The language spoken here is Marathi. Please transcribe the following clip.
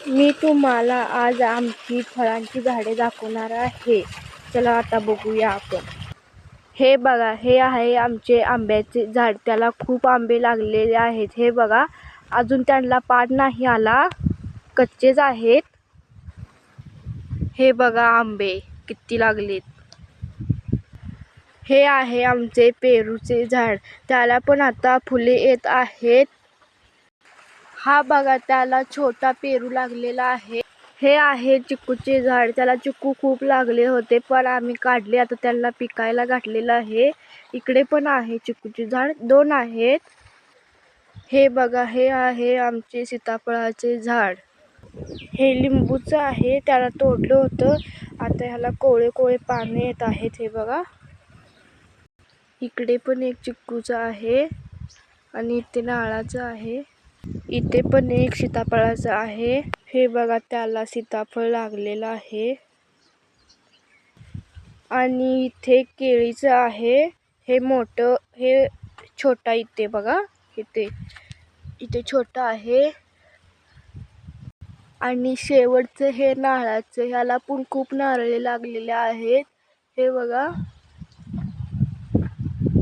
मी तुम्हाला आज आमची फळांची झाडे दाखवणार आहे. चला आता बघूया आपण. हे बघा, हे आहे आमचे आंब्याचे झाड. त्याला खूप आंबे लागलेले आहेत. हे बघा, अजून त्यांना पाड नाही आला, कच्चेच आहेत. हे बघा आंबे किती लागलेत. हे आहे आमचे पेरूचे झाड. त्याला पण आता फुले येत आहेत. हा बघा, त्याला छोटा पेरू लागलेला आहे. हे आहे चिकूचे झाड. त्याला चिकू खूप लागले होते, पण आम्ही काढले. आता त्याला पिकायला घातलेलं आहे. इकडे पण आहे चिकूचे झाड, 2 आहेत. हे बघा, हे आहे आमचे सीताफळाचे झाड. हे लिंबूचं आहे, त्याला तोडलं होतं. आता ह्याला कोवळे कोवळे पाने येत आहेत. हे बघा, इकडे पण एक चिकूचं आहे आणि इथे नारळाचं आहे. इथे पण एक सीताफळाचं आहे. हे बघा, त्याला सीताफळ लागलेलं आहे. आणि इथे केळीचं आहे. हे मोठं, हे छोटा. इथे बघा, इथे छोटा आहे. आणि शेवटचं हे नारळाचं. ह्याला पण खूप नारळे लागलेले आहेत. हे बघा.